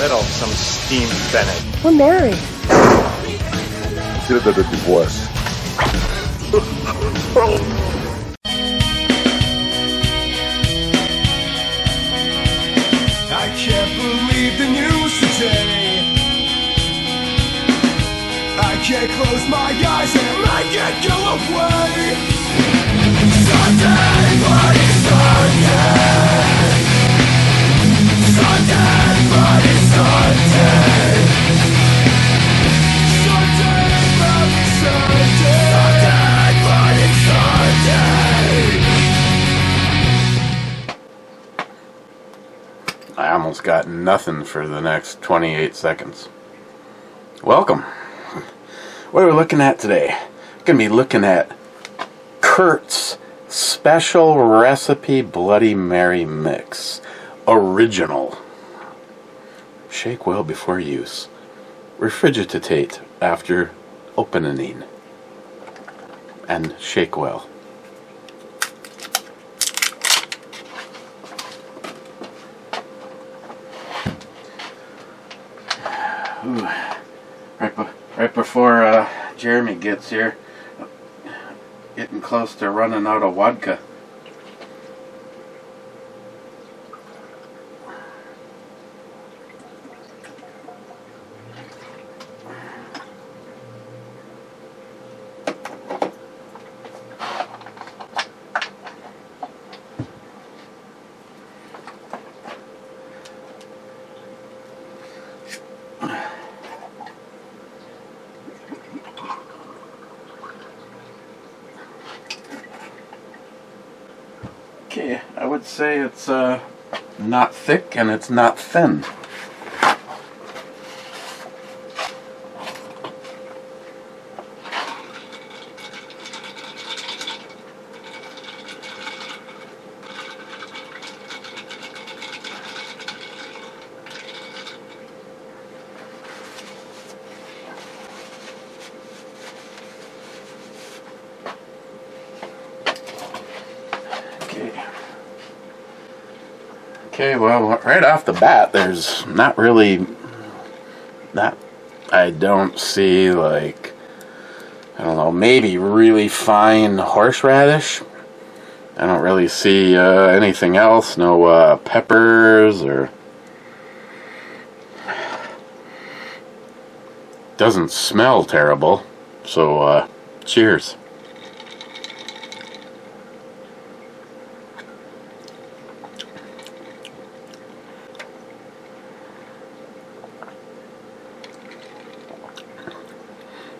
middle of some steamed Bennett. We're married. Consider that a divorce. I can't believe the news today. I can't close my eyes and I can't go away. Sunday, bloody Sunday. Sunday, bloody Sunday. Sunday, bloody Sunday. Sunday, bloody Sunday. I almost got nothing for the next 28 seconds. Welcome. What are we looking at today? We're going to be looking at Curt's Special Recipe Bloody Mary Mix. Original. Shake well before use. Refrigitate after opening. And shake well. Ooh. Right before Jeremy gets here, getting close to running out of vodka. Okay, I would say it's not thick and it's not thin. Okay, well, right off the bat, there's not really, I don't see, like, I don't know, maybe really fine horseradish. I don't really see anything else, no peppers or, doesn't smell terrible, so cheers.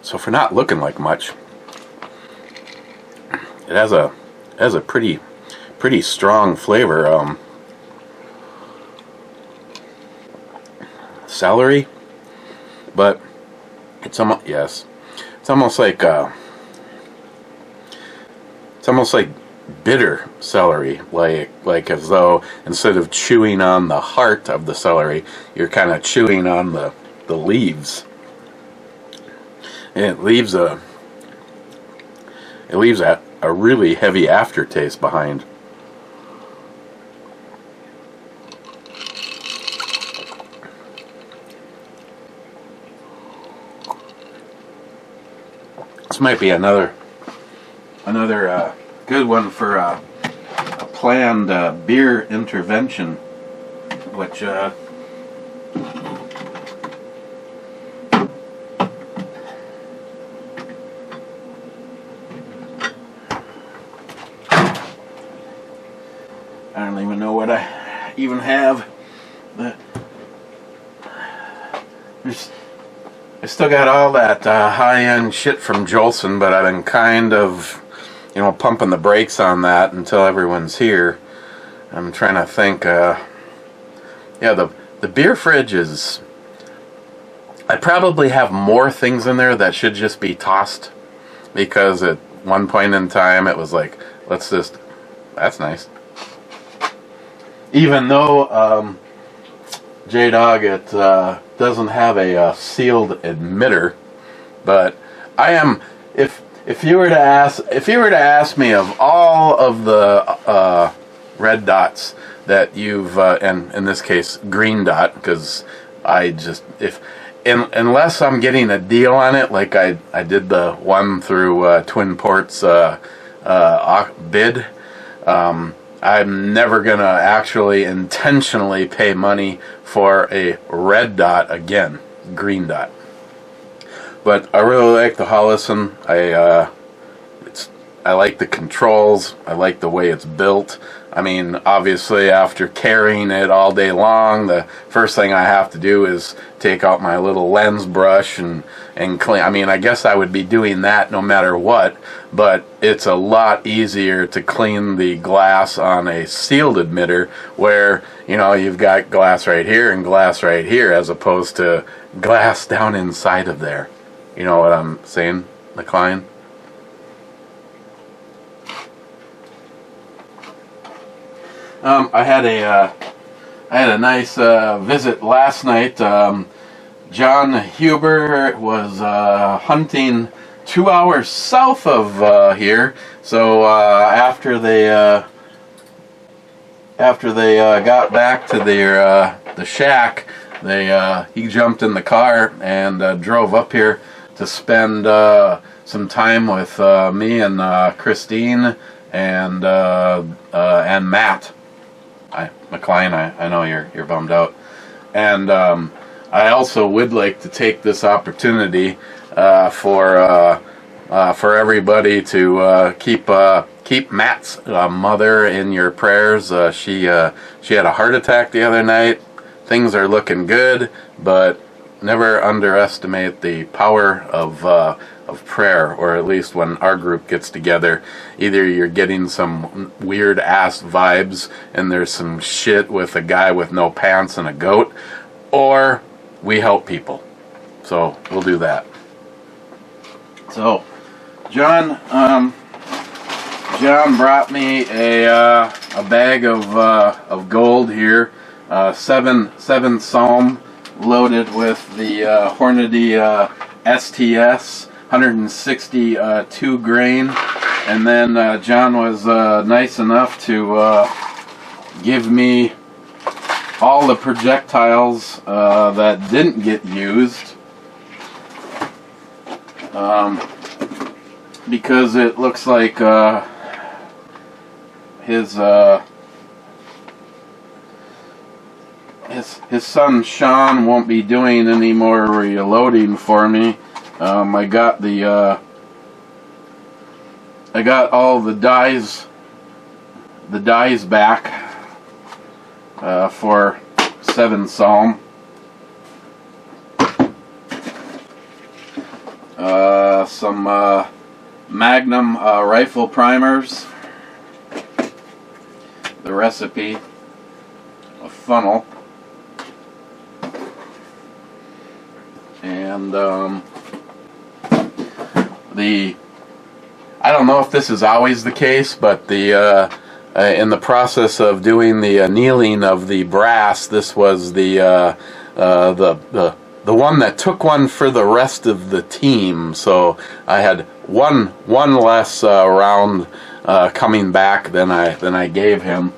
So for not looking like much, it has a pretty strong flavor. Celery, but it's almost it's almost like bitter celery, like as though instead of chewing on the heart of the celery, you're kind of chewing on the leaves. And it leaves a really heavy aftertaste behind. This might be another good one for a planned beer intervention, which I don't even know what I even have. I still got all that high-end shit from Jolson, but I've been kind of, pumping the brakes on that until everyone's here. I'm trying to think. Yeah, the beer fridge is. I probably have more things in there that should just be tossed, because at one point in time it was like, that's nice. Even though J-Dog, it doesn't have a sealed emitter, but I am, if you were to ask me of all of the red dots that you've, and in this case green dot, because I just, unless I'm getting a deal on it, like I did the one through Twin Ports bid, I'm never going to actually intentionally pay money for a red dot again, green dot. But I really like the Hollison. I like the controls. I like the way it's built. I mean, obviously, after carrying it all day long, the first thing I have to do is take out my little lens brush and clean. I mean, I guess I would be doing that no matter what, but it's a lot easier to clean the glass on a sealed emitter where, you know, you've got glass right here and glass right here as opposed to glass down inside of there. You know what I'm saying, McLean? I had a nice visit last night. John Huber was hunting 2 hours south of here. So after they got back to their the shack, he jumped in the car and drove up here to spend some time with me and Christine and Matt. McLean, I know you're bummed out, and I also would like to take this opportunity for everybody to keep Matt's mother in your prayers. She had a heart attack the other night. Things are looking good, but never underestimate the power of prayer, or at least when our group gets together. Either you're getting some weird ass vibes and there's some shit with a guy with no pants and a goat, or we help people. So we'll do that. So John brought me a bag of gold here, seven Psalm loaded with the Hornady STS 162 grain, and then John was nice enough to give me all the projectiles that didn't get used, because it looks like his son Sean won't be doing any more reloading for me. I got all the dies back for 7 Psalm. Some Magnum rifle primers. The recipe, a funnel, and I don't know if this is always the case, but in the process of doing the annealing of the brass, this was the one that took one for the rest of the team. So I had one less round coming back than I gave him.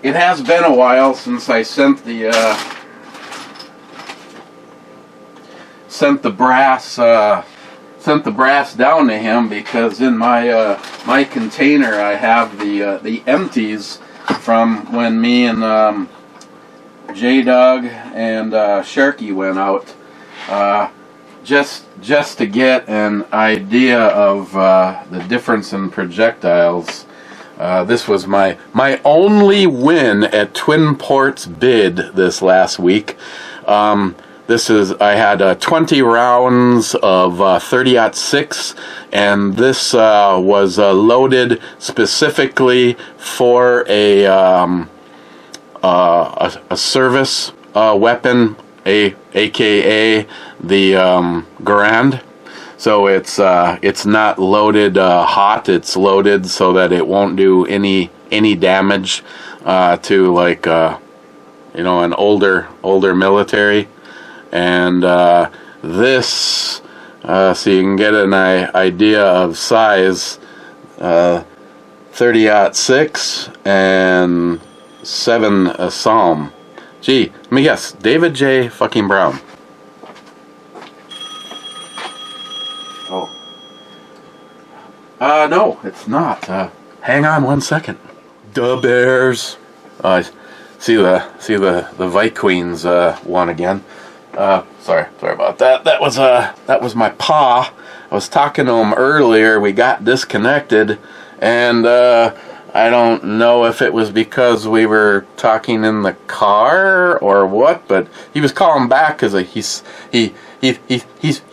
It has been a while since I sent the brass down to him, because in my container I have the empties from when me and J-Dog and Sharky went out, just to get an idea of the difference in projectiles. This was my only win at Twin Ports bid this last week. I had 20 rounds of 30-06, and this was loaded specifically for a service weapon, aka the Grand. So it's not loaded hot. It's loaded so that it won't do any damage to, like, an older military. And this, so you can get an idea of size, 30-06 and 7 Psalm. Gee, let me guess. David J. fucking Brown. Oh. No, it's not. Hang on 1 second. Da Bears. See the Vite Queens one again. Sorry about that. That was my pa. I was talking to him earlier. We got disconnected, and I don't know if it was because we were talking in the car or what, but he was calling back because he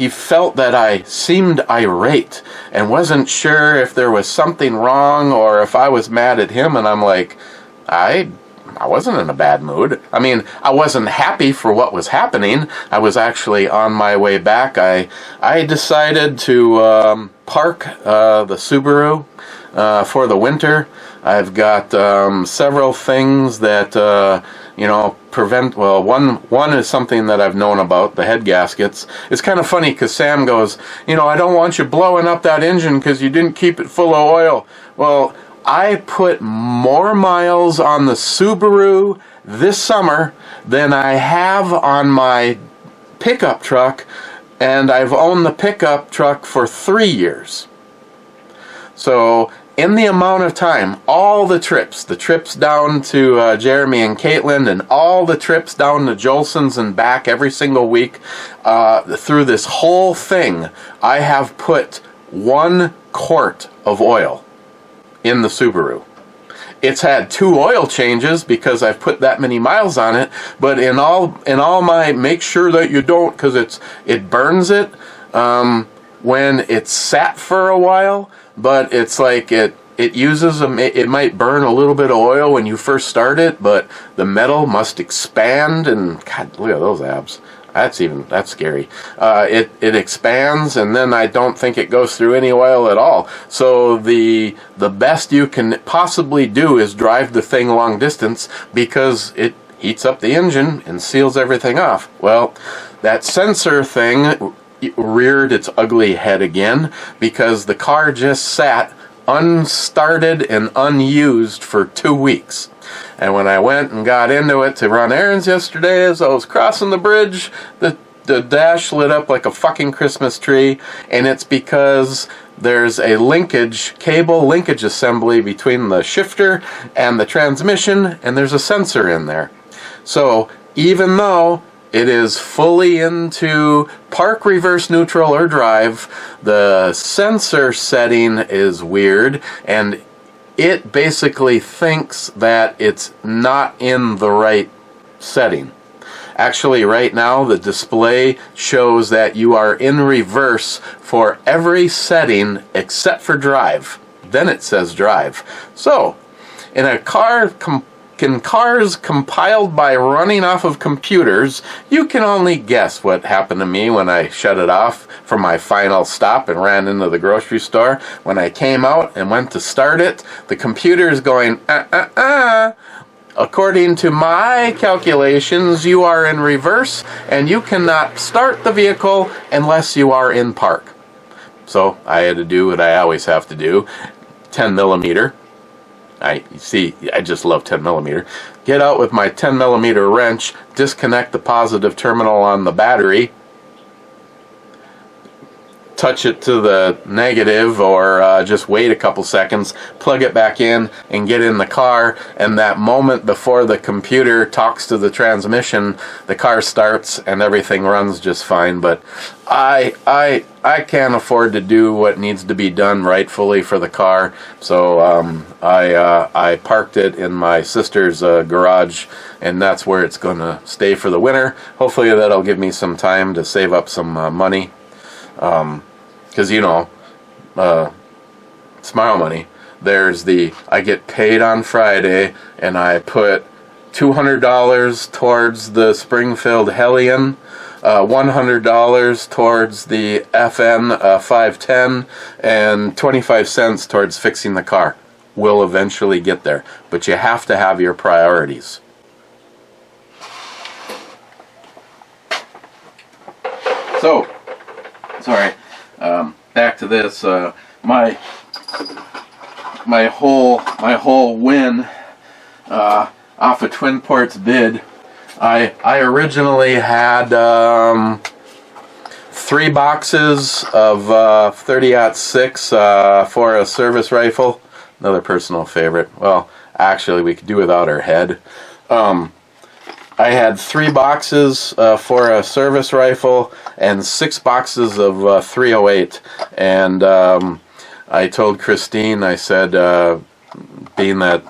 felt that I seemed irate and wasn't sure if there was something wrong or if I was mad at him, and I'm like, I wasn't in a bad mood. I mean, I wasn't happy for what was happening. I was actually on my way back. I decided to park the Subaru for the winter. I've got several things that prevent. Well, one is something that I've known about, the head gaskets. It's kind of funny because Sam goes, I don't want you blowing up that engine because you didn't keep it full of oil. Well, I put more miles on the Subaru this summer than I have on my pickup truck, and I've owned the pickup truck for 3 years. So in the amount of time, all the trips down to Jeremy and Caitlin, and all the trips down to Jolson's and back every single week, through this whole thing, I have put 1 quart of oil in the Subaru. It's had 2 oil changes because I've put that many miles on it, but in all my, make sure that you don't, because it burns it when it's sat for a while, but it's like it uses it might burn a little bit of oil when you first start it, but the metal must expand, and God, look at those abs. That's scary. It expands, and then I don't think it goes through any oil at all. So the best you can possibly do is drive the thing long distance because it heats up the engine and seals everything off. Well, that sensor thing reared its ugly head again because the car just sat unstarted and unused for 2 weeks. And when I went and got into it to run errands yesterday, as I was crossing the bridge, the dash lit up like a fucking Christmas tree, and it's because there's a cable linkage assembly between the shifter and the transmission, and there's a sensor in there. So even though it is fully into park, reverse, neutral, or drive, the sensor setting is weird, and it basically thinks that it's not in the right setting. Actually, right now, the display shows that you are in reverse for every setting except for drive. Then it says drive. So, in a car, in cars compiled by running off of computers, you can only guess what happened to me when I shut it off for my final stop and ran into the grocery store. When I came out and went to start it, the computer is going, According to my calculations, you are in reverse, and you cannot start the vehicle unless you are in park. So I had to do what I always have to do, 10 millimeter. I just love 10 millimeter. Get out with my 10 millimeter wrench, disconnect the positive terminal on the battery, touch it to the negative, or just wait a couple seconds, plug it back in, and get in the car. And that moment before the computer talks to the transmission, the car starts and everything runs just fine. But I can't afford to do what needs to be done rightfully for the car, so I parked it in my sister's garage, and that's where it's going to stay for the winter. Hopefully that'll give me some time to save up some money. Because, smile money. There's I get paid on Friday, and I put $200 towards the Springfield Hellion, $100 towards the FN 510, and 25 cents towards fixing the car. We'll eventually get there, but you have to have your priorities. So, sorry. Back to this. My whole win off a Twin Ports bid I originally had 3 boxes of 30-06 for a service rifle. Another personal favorite. Well, actually, we could do without our head. I had 3 boxes for a service rifle and 6 boxes of 308. And I told Christine, I said, being that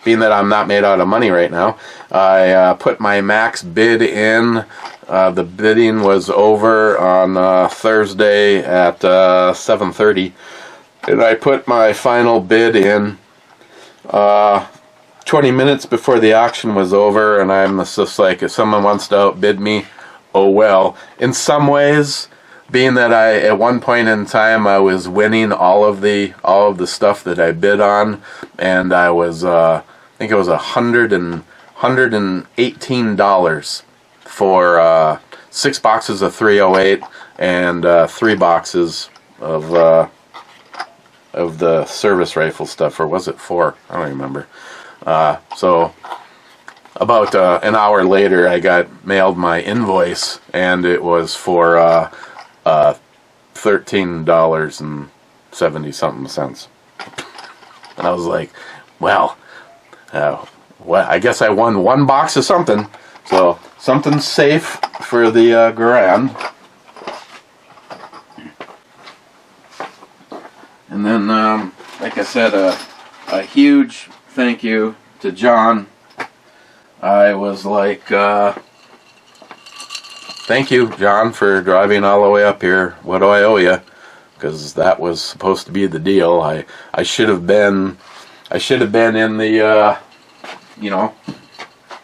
I'm not made out of money right now, I put my max bid in. The bidding was over on Thursday at 7:30, and I put my final bid in 20 minutes before the auction was over, and I'm just like, if someone wants to outbid me, oh well. In some ways, being that at one point in time I was winning all of the stuff that I bid on, and I was I think it was $118 for 6 boxes of 308 and 3 boxes of the service rifle stuff, or was it 4? I don't remember. So about an hour later, I got mailed my invoice, and it was for $13.70-something. And I was like, well, I guess I won 1 box of something. So something safe for the grand. And then, like I said, a huge thank you to John. I was like, thank you, John, for driving all the way up here. What do I owe you? Because that was supposed to be the deal. I should have been in the,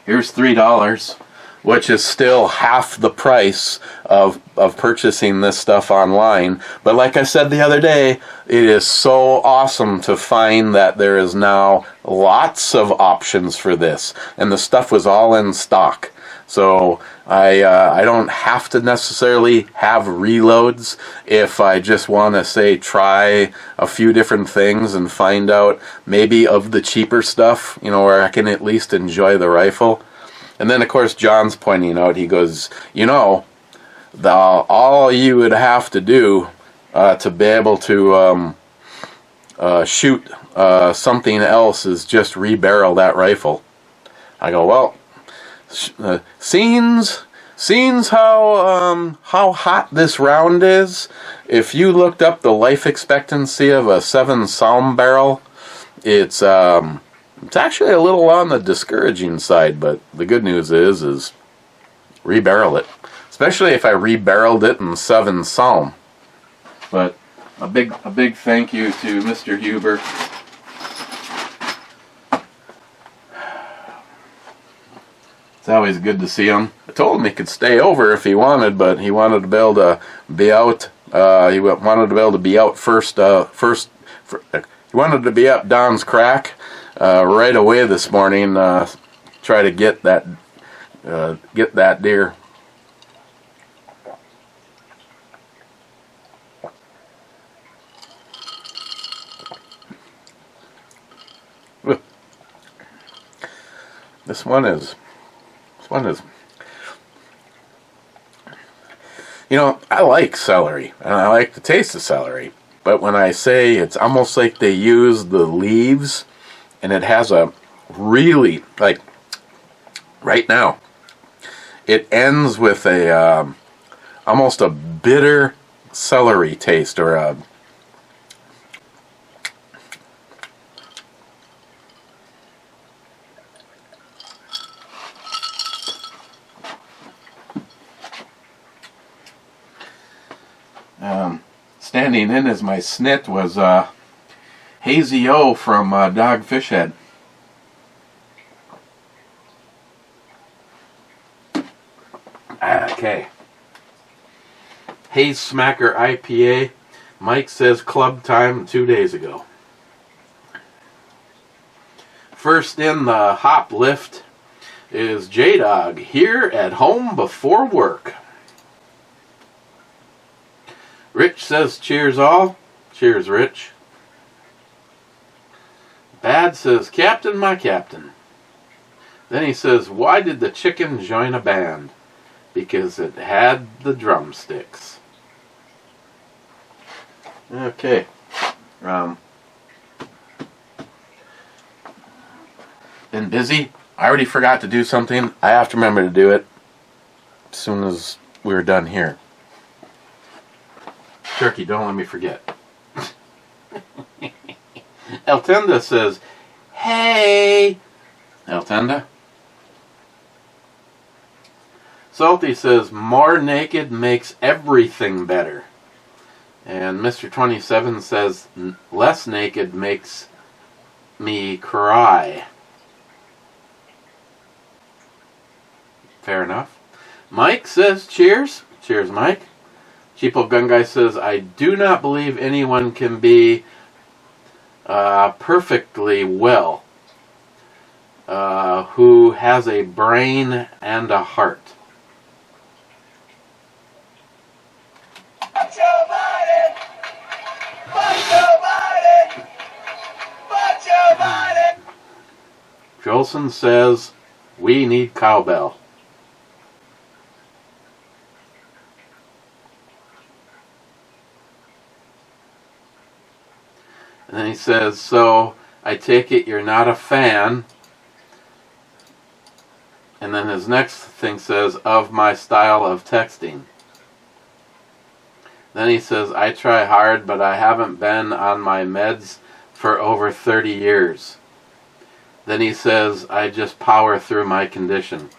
here's $3, which is still half the price of purchasing this stuff online. But like I said the other day, it is so awesome to find that there is now lots of options for this, and the stuff was all in stock. So I don't have to necessarily have reloads if I just want to, say, try a few different things and find out maybe of the cheaper stuff, where I can at least enjoy the rifle. And then, of course, John's pointing out, he goes, all you would have to do to be able to shoot something else is just rebarrel that rifle. I go, well, seems how hot this round is. If you looked up the life expectancy of a 7 Salm barrel, it's actually a little on the discouraging side. But the good news is rebarrel it, especially if I rebarreled it in 7 Salm. But a big thank you to Mr. Huber. It's always good to see him. I told him he could stay over if he wanted, but he wanted to be able to be out. He wanted to be able to be out first. He wanted to be up Don's Crack right away this morning. Try to get that deer. This one is, I like celery, and I like the taste of celery, but when I say it's almost like they use the leaves, and it has a really, like, right now, it ends with a, almost a bitter celery taste, or a, standing in as my snit was Hazy O from Dogfish Head. Okay. Haze Smacker IPA. Mike says club time 2 days ago. First in the hop lift is J-Dog, here at home before work. Rich says, cheers all. Cheers, Rich. Bad says, Captain, my captain. Then he says, why did the chicken join a band? Because it had the drumsticks. Okay. Been busy. I already forgot to do something. I have to remember to do it as soon as we're done here. Turkey, don't let me forget. Eltenda says, hey. Eltenda. Salty says, more naked makes everything better. And Mr. 27 says, less naked makes me cry. Fair enough. Mike says, cheers. Cheers, Mike. Cheapo Gun Guy says, I do not believe anyone can be perfectly well who has a brain and a heart. Jolson says, we need cowbell. And then he says, so I take it you're not a fan. And then his next thing says, of my style of texting. Then he says, I try hard, but I haven't been on my meds for over 30 years. Then he says, I just power through my condition.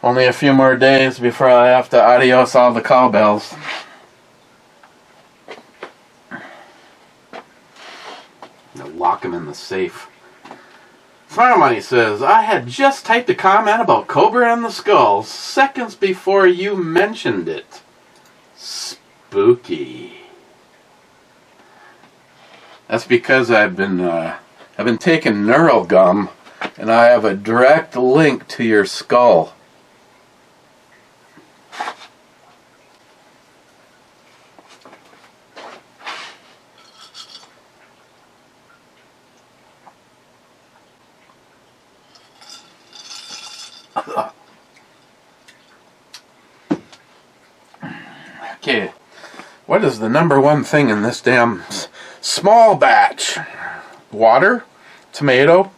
Only a few more days before I have to adios all the cowbells. Lock them in the safe. Farm Money says, I had just typed a comment about Cobra and the Skull seconds before you mentioned it. Spooky. That's because I've been taking neural gum, and I have a direct link to your skull. Okay, what is the number one thing in this damn small batch? Water, tomato,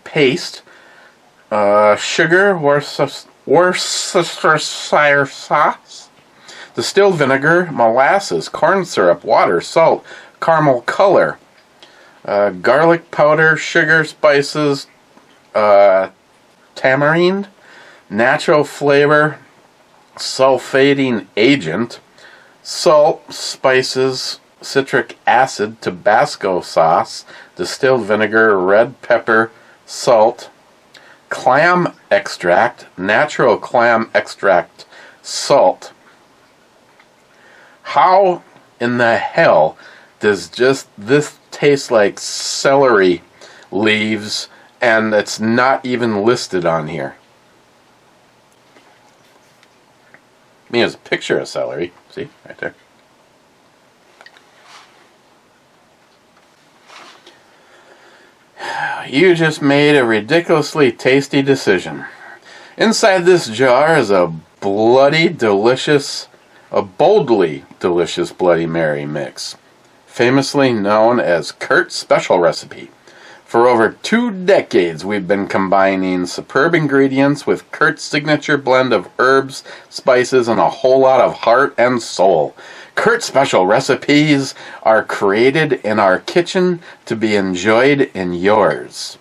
paste, sugar, Worcestershire sauce, distilled vinegar, molasses, corn syrup, water, salt, caramel color, garlic powder, sugar, spices, tamarind, natural flavor, sulfating agent, salt, spices, citric acid, Tabasco sauce, distilled vinegar, red pepper, salt, clam extract, natural clam extract, salt. How in the hell does just this taste like celery leaves and it's not even listed on here? I mean, it's a picture of celery. See, right there. You just made a ridiculously tasty decision. Inside this jar is a boldly delicious Bloody Mary mix, famously known as Curt's Special Recipe. For over 2 decades, we've been combining superb ingredients with Curt's signature blend of herbs, spices, and a whole lot of heart and soul. Curt's Special Recipes are created in our kitchen to be enjoyed in yours.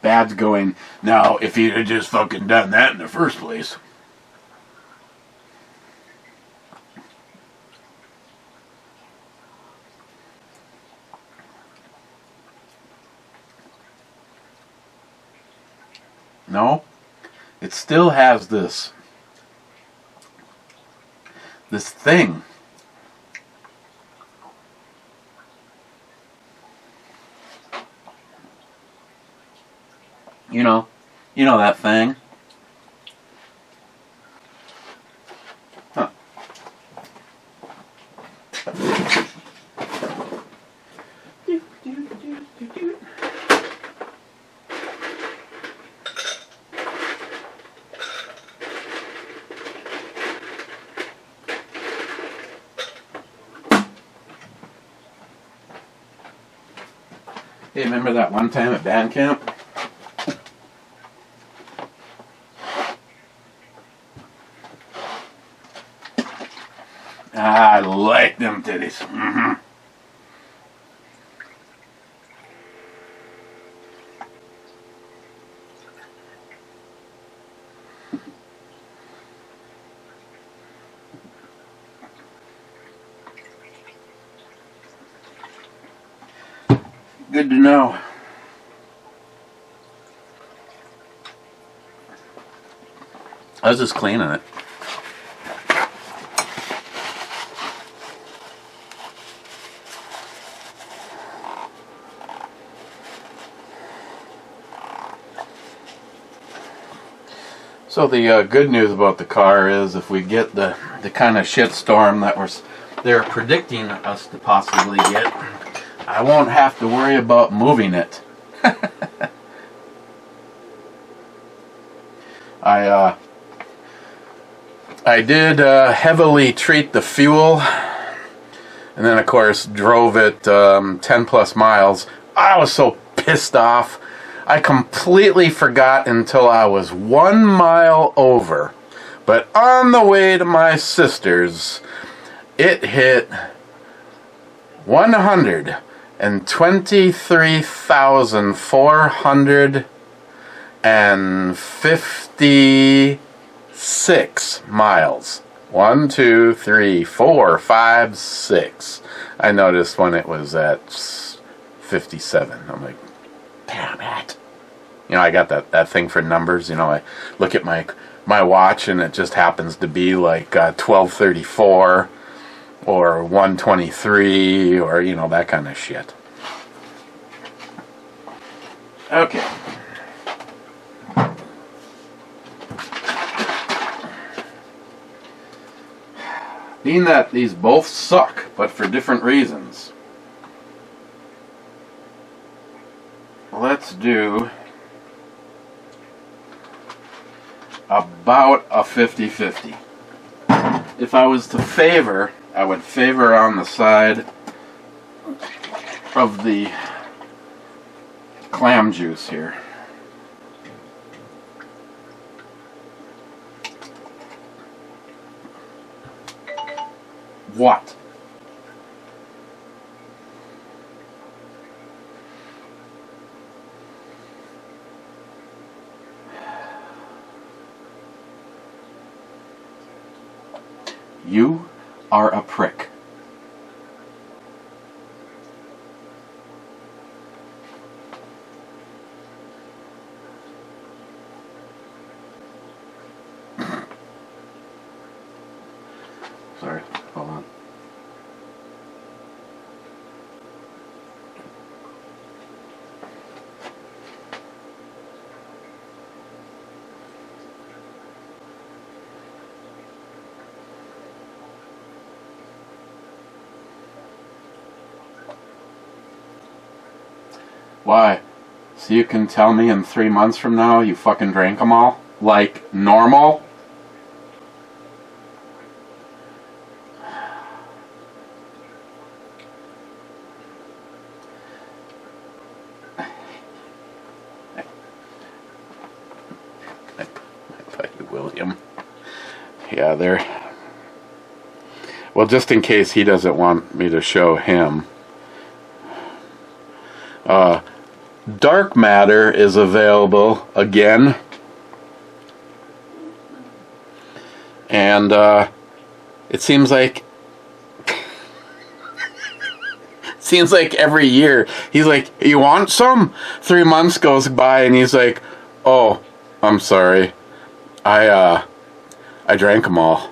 Bad's going, now, if he'd have just fucking done that in the first place. No, it still has this thing. You know that thing. Huh. Hey, remember that one time at band camp? I like them titties. Mm-hmm. Good to know. I was just cleaning it. So the good news about the car is if we get the kind of shit storm that they're predicting us to possibly get, I won't have to worry about moving it. I did heavily treat the fuel, and then of course drove it 10 plus miles. I was so pissed off. I completely forgot until I was 1 mile over. But on the way to my sister's, it hit 123,456 miles. 1, 2, 3, 4, 5, 6. I noticed when it was at 57. I'm like, damn it. I got that thing for numbers. I look at my watch and it just happens to be like 12:34 or 1:23 or that kind of shit. Okay. Being that these both suck, but for different reasons, let's do about a 50-50. If I was to favor, I would favor on the side of the clam juice here. What? You are a prick. Sorry, hold on. Why? So you can tell me in 3 months from now you fucking drank them all? Like normal? William. Yeah, they're... Well, just in case he doesn't want me to show him. dark matter is available again. And it seems like every year he's like, "You want some?" 3 months goes by and he's like, "Oh, I'm sorry. I drank them all."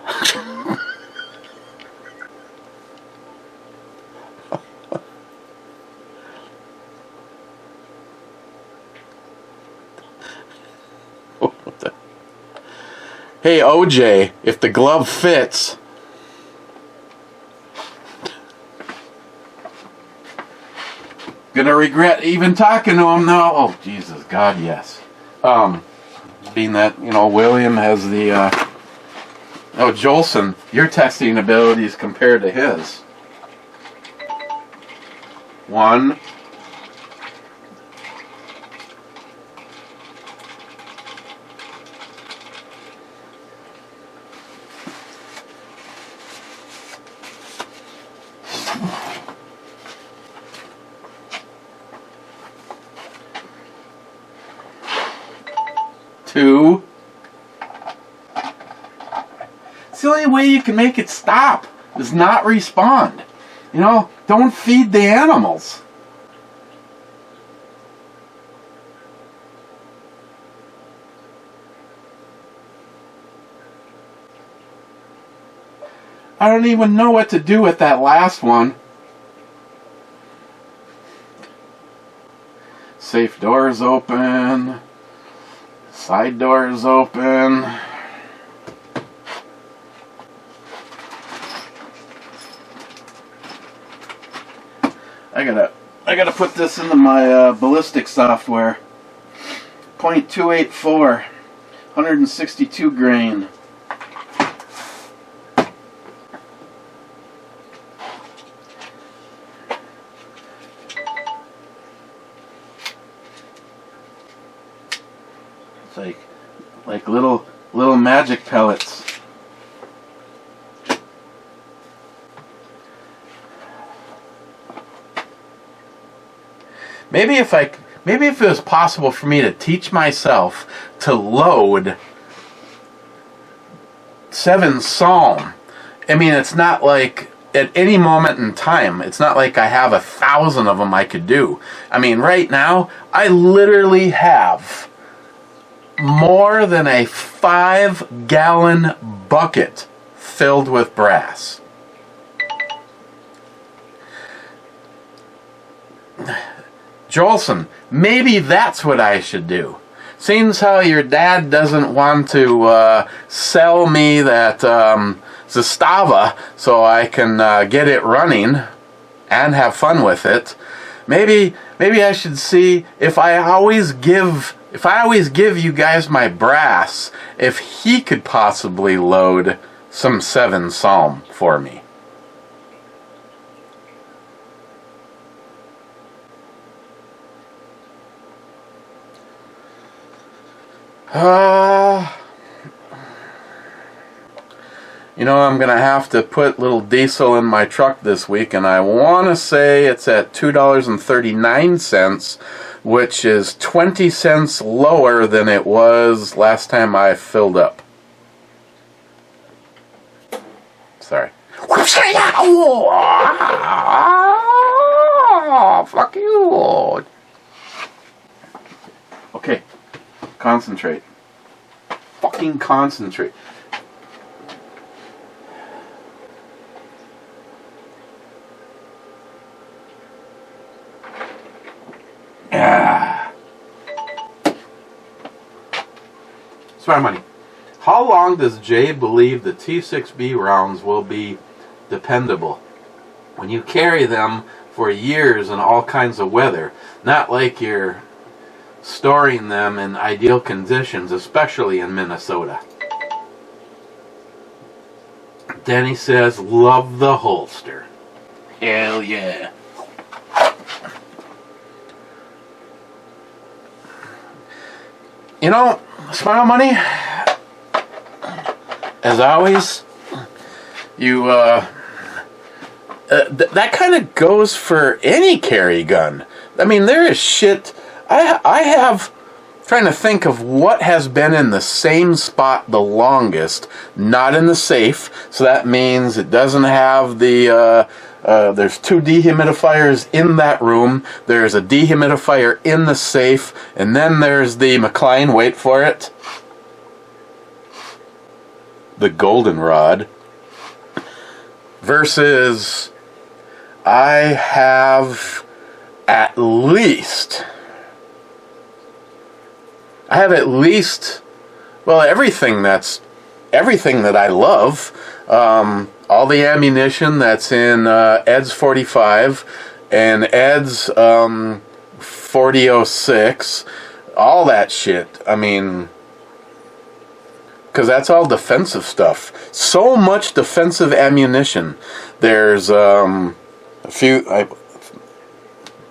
Hey, OJ, if the glove fits. Gonna regret even talking to him now. Oh, Jesus, God, yes. Being that, William has the, oh, Jolson, your testing abilities compared to his. 1. 2. It's the only way you can make it stop, is not respond. Don't feed the animals. I don't even know what to do with that last one. Safe doors open. Side doors open. I gotta put this into my ballistic software. 0.284, 162 grain. It's like little magic pellets. Maybe if it was possible for me to teach myself to load 7 Psalm. I mean, it's not like at any moment in time, it's not like I have 1,000 of them I could do. I mean, right now, I literally have more than a 5-gallon bucket filled with brass. Jolson, maybe that's what I should do. Seems how your dad doesn't want to sell me that Zastava so I can get it running and have fun with it. Maybe I should see if I always give you guys my brass, if he could possibly load some 7 Psalm for me. I'm going to have to put little diesel in my truck this week, and I want to say it's at $2.39, which is 20 cents lower than it was last time I filled up. Sorry. Fuck you. Okay. Concentrate. Fucking concentrate. Smart money. How long does Jay believe the T6B rounds will be dependable? When you carry them for years in all kinds of weather, not like you're storing them in ideal conditions, especially in Minnesota. Denny says, love the holster. Hell yeah. Smile money, as always, you, that kind of goes for any carry gun. I mean, there is shit I have trying to think of what has been in the same spot the longest, not in the safe. So that means it doesn't have the, there's 2 dehumidifiers in that room. There's a dehumidifier in the safe. And then there's the McLean, wait for it, the goldenrod. Versus I have at least, well, everything that I love. All the ammunition that's in Ed's 45 and Ed's 4006, all that shit. I mean, because that's all defensive stuff. So much defensive ammunition. There's a few,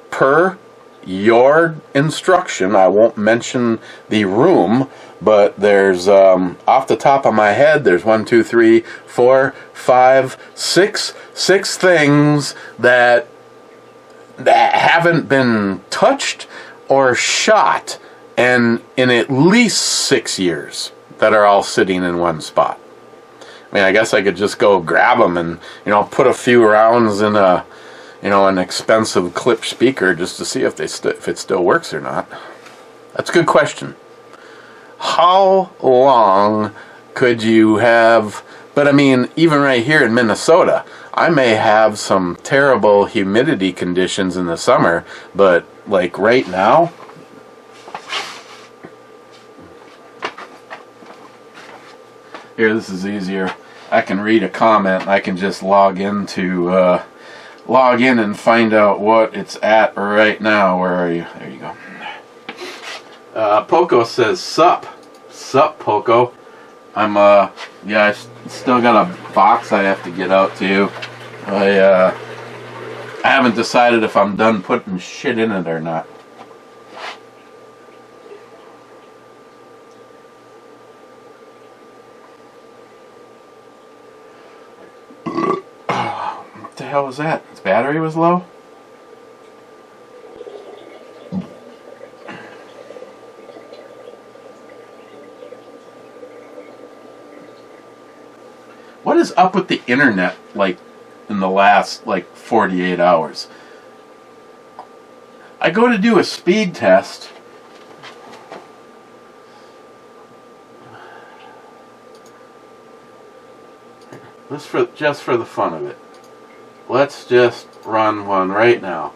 per your instruction, I won't mention the room, but there's, off the top of my head, there's 1, 2, 3, 4, 5, 6 things that haven't been touched or shot in at least 6 years that are all sitting in one spot. I mean, I guess I could just go grab them and, put a few rounds in a, an expensive clip speaker just to see if it still works or not. That's a good question. How long could you have? But I mean, even right here in Minnesota, I may have some terrible humidity conditions in the summer, but like right now, here, this is easier. I can read a comment. I can just log in and find out what it's at right now. Where are you? There you go. Poco says, sup, Poco. I'm, yeah, I still got a box I have to get out to you. I haven't decided if I'm done putting shit in it or not. What the hell was that? His battery was low? What is up with the internet, like, in the last, 48 hours? I go to do a speed test. Just for the fun of it. Let's just run one right now.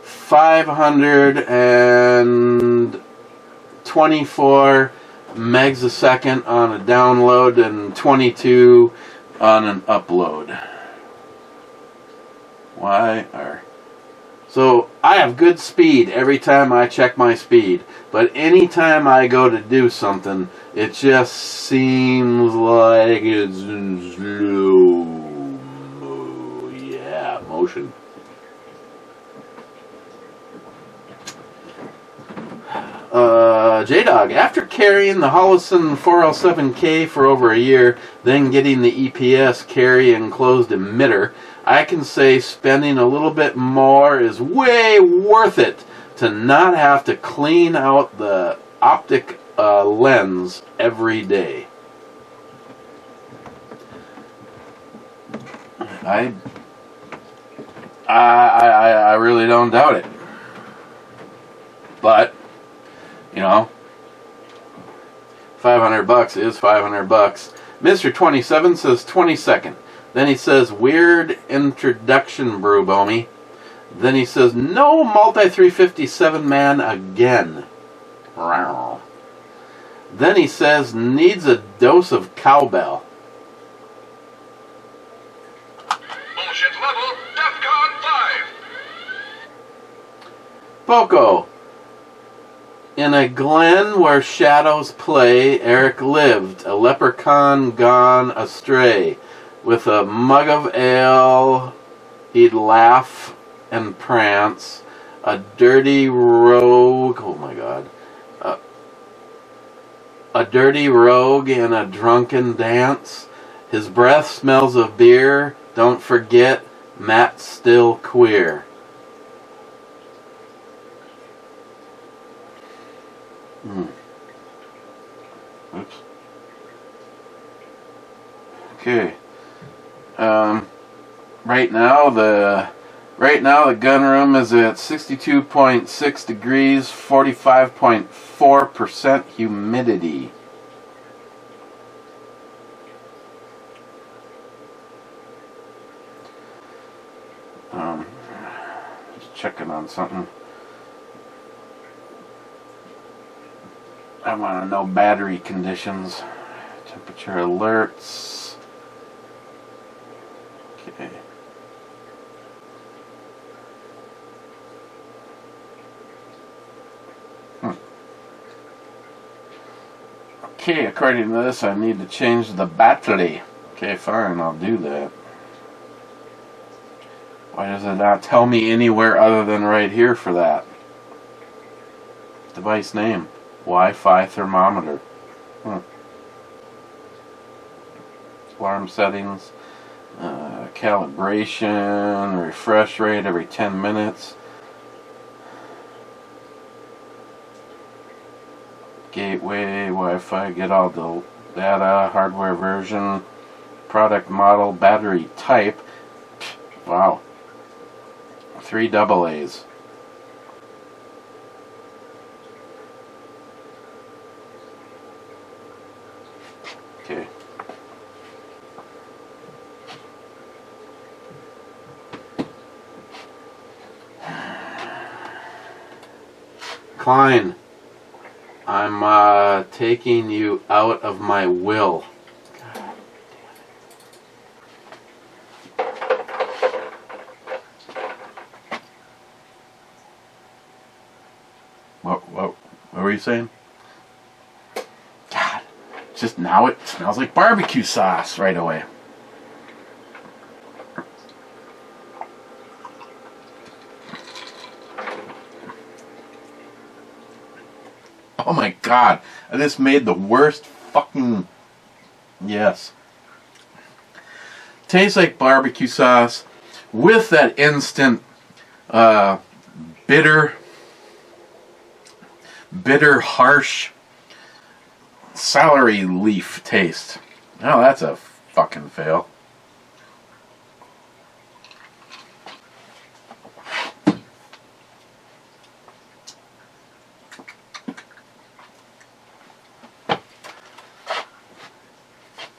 524 megs a second on a download and 22 on an upload. So I have good speed every time I check my speed, but anytime I go to do something, it just seems like it's in slow motion. J-Dog, after carrying the Hollison 407K for over a year, then getting the EPS carry enclosed emitter, I can say spending a little bit more is way worth it to not have to clean out the optic lens every day. I really don't doubt it. But, $500 is $500. Mr. 27 says 22nd. Then he says, weird introduction, Brew Bomey. Then he says, no multi-357 man again. Rawr. Then he says, needs a dose of cowbell. Bullshit level, DEFCON 5. Poco. In a glen where shadows play, Eric lived, a leprechaun gone astray. With a mug of ale, he'd laugh and prance. A dirty rogue, oh my God. A dirty rogue in a drunken dance. His breath smells of beer. Don't forget, Matt's still queer. Oops. Okay. Right now the gun room is at 62.6 degrees, 45.4% humidity. Just checking on something. I want to know battery conditions, temperature alerts. Okay. Okay, according to this, I need to change the battery. Okay, fine, I'll do that. Why does it not tell me anywhere other than right here for that? Device name, Wi-Fi thermometer. Alarm settings, calibration, refresh rate every 10 minutes. Gateway, Wi-Fi, get all the data, hardware version, product model, battery type. Wow. 3 AA's. Okay. Klein, I'm taking you out of my will. What were you saying? God, just now it smells like barbecue sauce right away. Oh my God, I just made the worst fucking... Yes. Tastes like barbecue sauce with that instant bitter, harsh celery leaf taste. Oh, that's a fucking fail.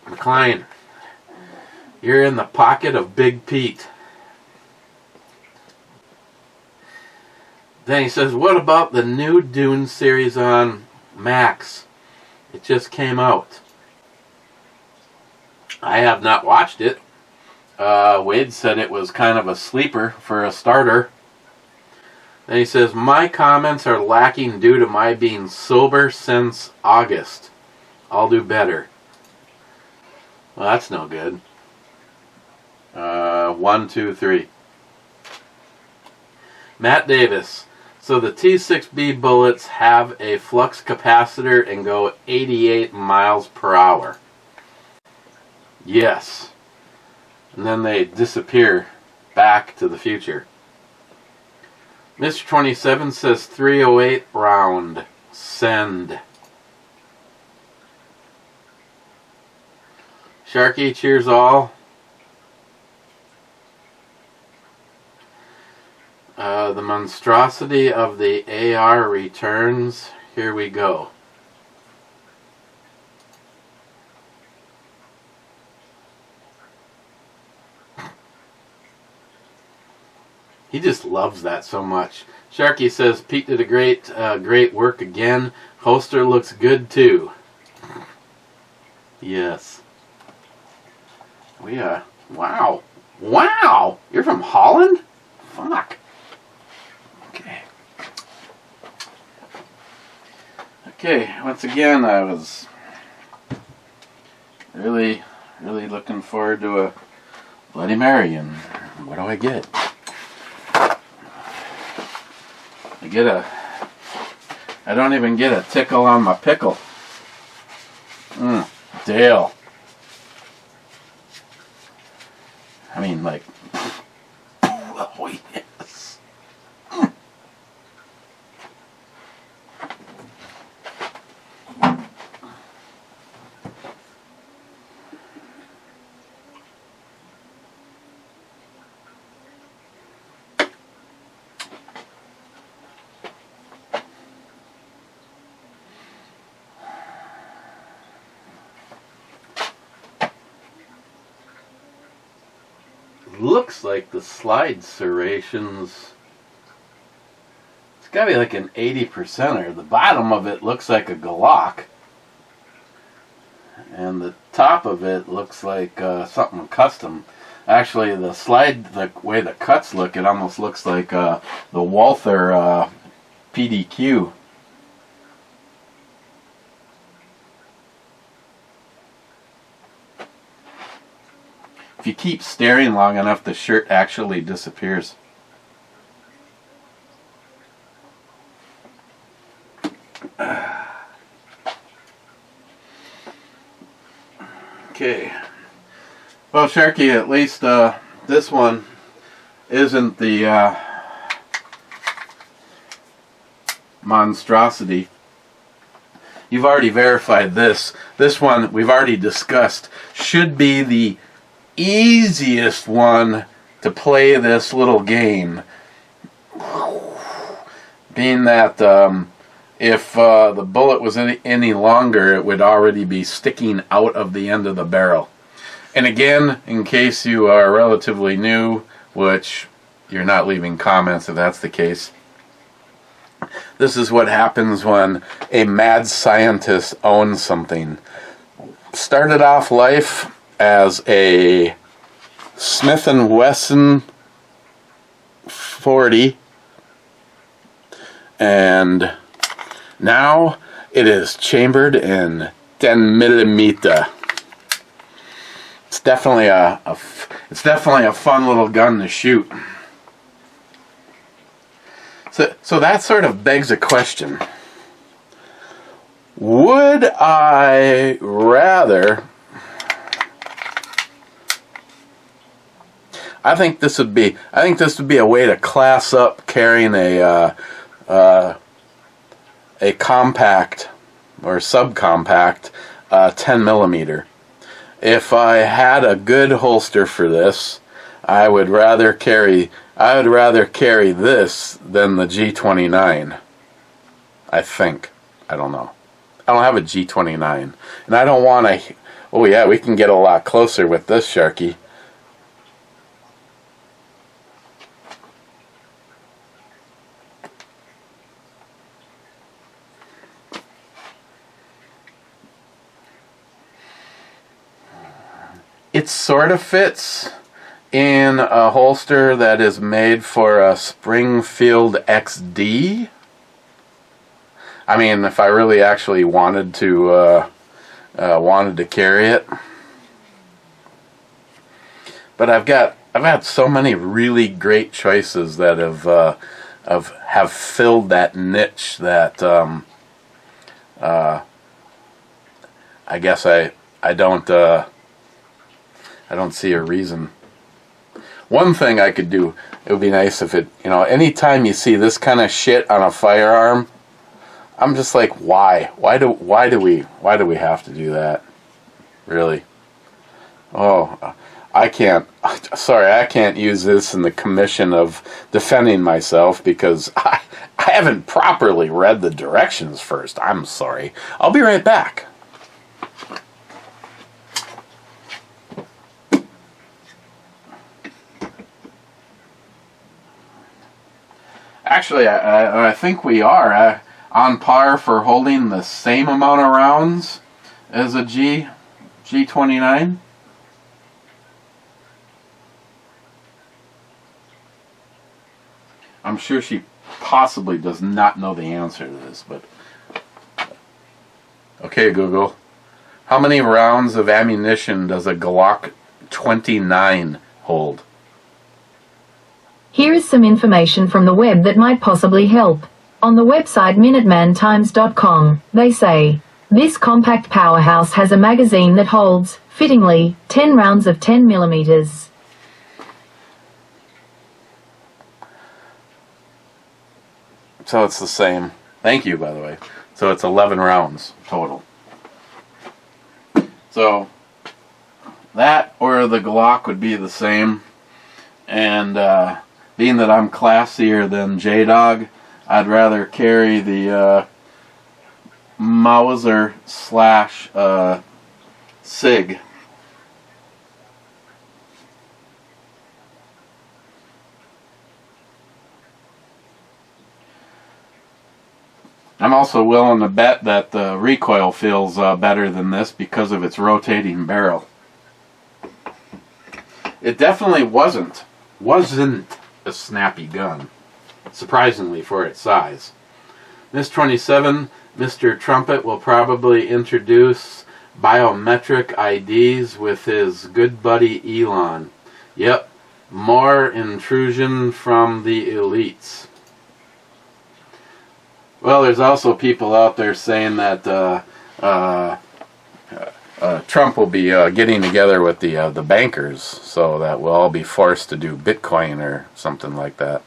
McLean, you're in the pocket of Big Pete. Then he says, what about the new Dune series on Max? It just came out. I have not watched it. Wade said it was kind of a sleeper for a starter. Then he says, my comments are lacking due to my being sober since August. I'll do better. Well, that's no good. 1, 2, 3. Matt Davis. So the T6B bullets have a flux capacitor and go 88 miles per hour. Yes. And then they disappear back to the future. Mr. 27 says 308 round. Send. Sharky, cheers all. The monstrosity of the AR returns. Here we go. He just loves that so much. Sharky says Pete did a great work again. Holster looks good too. Yes. Wow. Wow! You're from Holland? Fuck. Okay. Okay, once again, I was really looking forward to a Bloody Mary, and what do I get? I don't even get a tickle on my pickle. Dale. I mean, like, oh yes. looks like the slide serrations. It's got to be like an 80%er. The bottom of it looks like a Glock. And the top of it looks like something custom. Actually, the slide, the way the cuts look, it almost looks like the Walther PDQ. If you keep staring long enough, the shirt actually disappears. Okay. Well, Sharky, at least this one isn't the monstrosity. You've already verified this. This one we've already discussed should be the easiest one to play this little game. Being that if the bullet was any longer, it would already be sticking out of the end of the barrel. And again, in case you are relatively new, which you're not leaving comments if that's the case, this is what happens when a mad scientist owns something. Started off life as a Smith & Wesson 40, and now it is chambered in 10 millimeter. It's definitely a fun little gun to shoot. So that sort of begs a question. Would I rather? I think this would be a way to class up carrying a compact or subcompact 10 millimeter. If I had a good holster for this, I would rather carry this than the G29. I think. I don't know. I don't have a G29, and I don't want to. Oh yeah, we can get a lot closer with this, Sharky. It sort of fits in a holster that is made for a Springfield XD. I mean, if I really actually wanted to carry it, but I've had so many really great choices that have filled that niche that I guess I don't see a reason. One thing I could do, it would be nice if it, anytime you see this kind of shit on a firearm, I'm just like, why? Why do we have to do that? Really? Oh, I can't use this in the commission of defending myself because I haven't properly read the directions first. I'm sorry. I'll be right back. Actually, I think we are on par for holding the same amount of rounds as a G29. I'm sure she possibly does not know the answer to this, but okay, Google. How many rounds of ammunition does a Glock 29 hold? Here is some information from the web that might possibly help. On the website minutemantimes.com, they say, this compact powerhouse has a magazine that holds, fittingly, 10 rounds of 10 millimeters. So it's the same. Thank you, by the way. So it's 11 rounds total. So that or the Glock would be the same. And being that I'm classier than J-Dog, I'd rather carry the Mauser / SIG. I'm also willing to bet that the recoil feels better than this because of its rotating barrel. It definitely wasn't a snappy gun, surprisingly for its size. Miss 27, Mr. Trumpet will probably introduce biometric IDs with his good buddy Elon. Yep, more intrusion from the elites. Well, there's also people out there saying that Trump will be getting together with the bankers, so that we'll all be forced to do Bitcoin or something like that.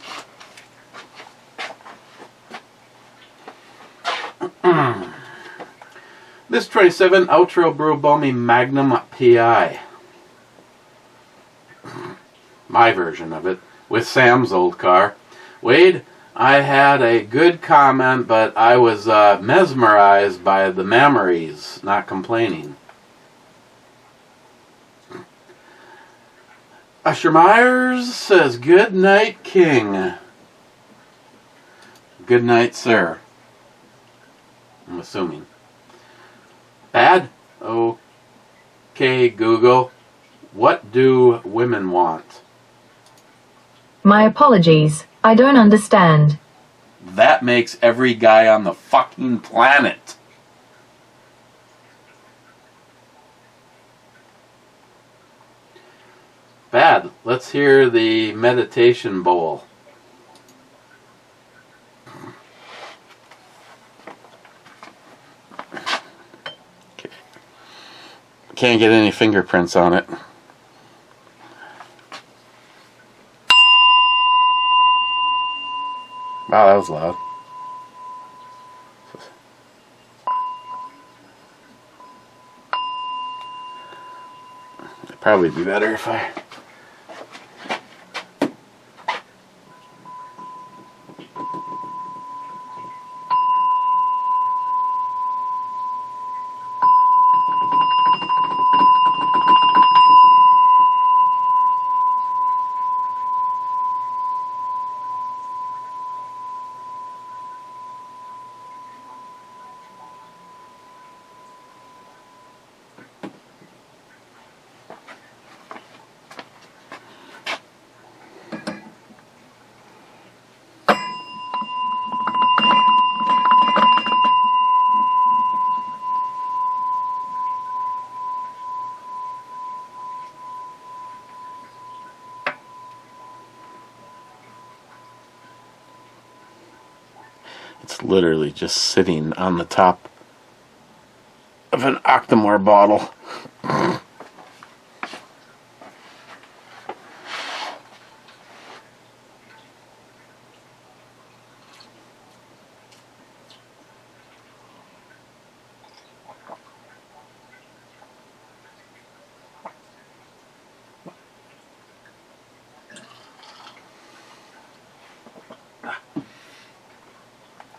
This 27 Outro Brew Bomi Magnum PI. My version of it, with Sam's old car. Wade, I had a good comment, but I was mesmerized by the memories, not complaining. Usher Myers says, "Good night, King." Good night, sir. I'm assuming. Bad? Okay, Google. What do women want? My apologies. I don't understand. That makes every guy on the fucking planet. Bad. Let's hear the meditation bowl. Can't get any fingerprints on it. Wow, that was loud. It'd probably be better if I... It's literally just sitting on the top of an Octomore bottle.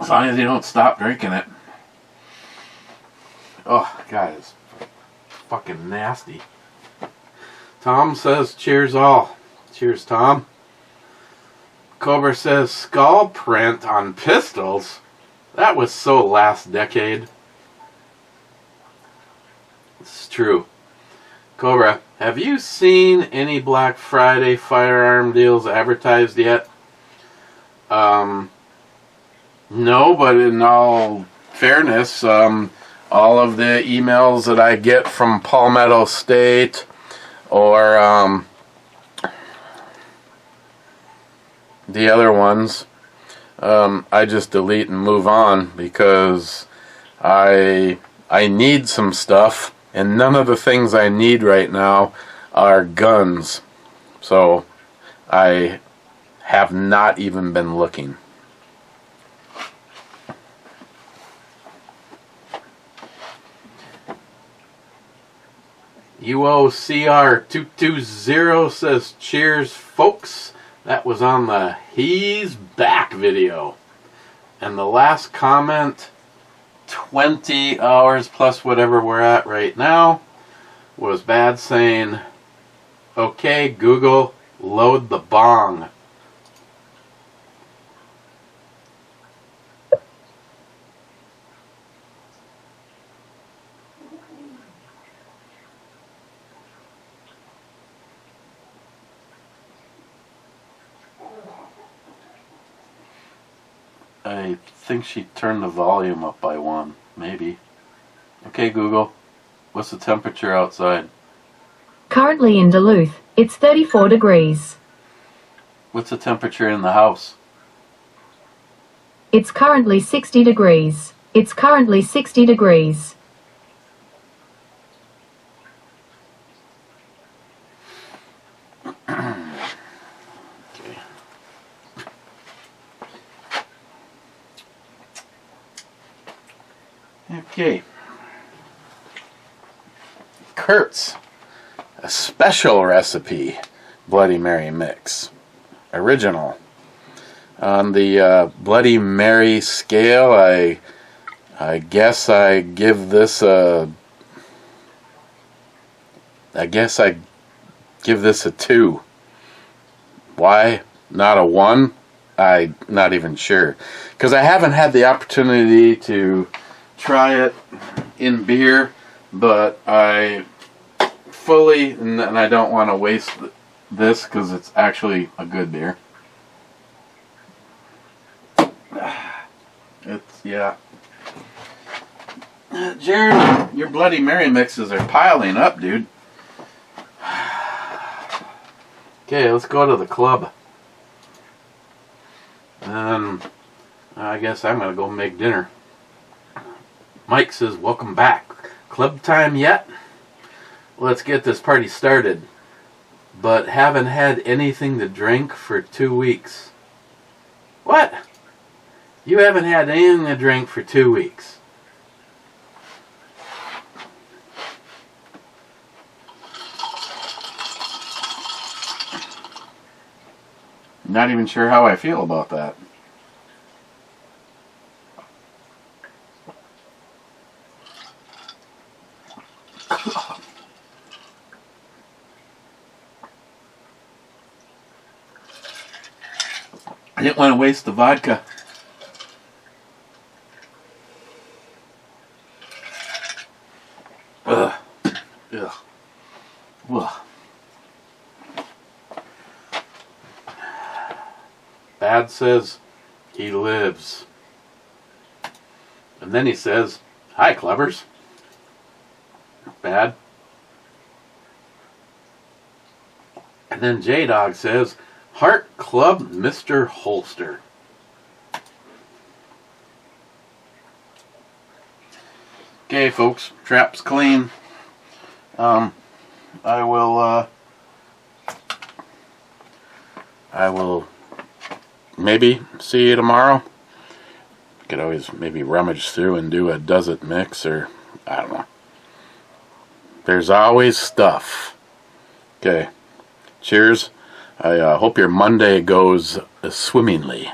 As long as you don't stop drinking it. Oh, God, it's fucking nasty. Tom says, cheers all. Cheers, Tom. Cobra says, skull print on pistols? That was so last decade. It's true. Cobra, have you seen any Black Friday firearm deals advertised yet? No, but in all fairness, all of the emails that I get from Palmetto State or the other ones, I just delete and move on because I need some stuff, and none of the things I need right now are guns. So I have not even been looking. UOCR220 says, cheers, folks. That was on the He's Back video. And the last comment, 20 hours plus whatever we're at right now, was Bad saying, okay, Google, load the bong. I think she turned the volume up by 1, maybe. Okay, Google, what's the temperature outside? Currently in Duluth, it's 34 degrees. What's the temperature in the house? It's currently 60 degrees. It's currently 60 degrees. Okay. Curt's, a special recipe Bloody Mary mix. Original. On the Bloody Mary scale, I guess I give this a 2. Why not a 1? I'm not even sure, because I haven't had the opportunity to try it in beer, but I fully, and I don't want to waste this because it's actually a good beer. It's, yeah. Jared, your Bloody Mary mixes are piling up, dude. Okay, let's go to the club. And I guess I'm going to go make dinner. Mike says, welcome back. Club time yet? Let's get this party started. But haven't had anything to drink for 2 weeks. What? You haven't had anything to drink for 2 weeks? Not even sure how I feel about that. I didn't want to waste the vodka. Ugh. Ugh. Ugh. Bad says he lives. And then he says, hi, Clevers. Bad. And then J-Dog says, Heart Club Mr. Holster. Okay, folks, trap's clean. I will maybe see you tomorrow. Could always maybe rummage through and do a does it mix, or I don't know. There's always stuff. Okay, cheers. I hope your Monday goes swimmingly.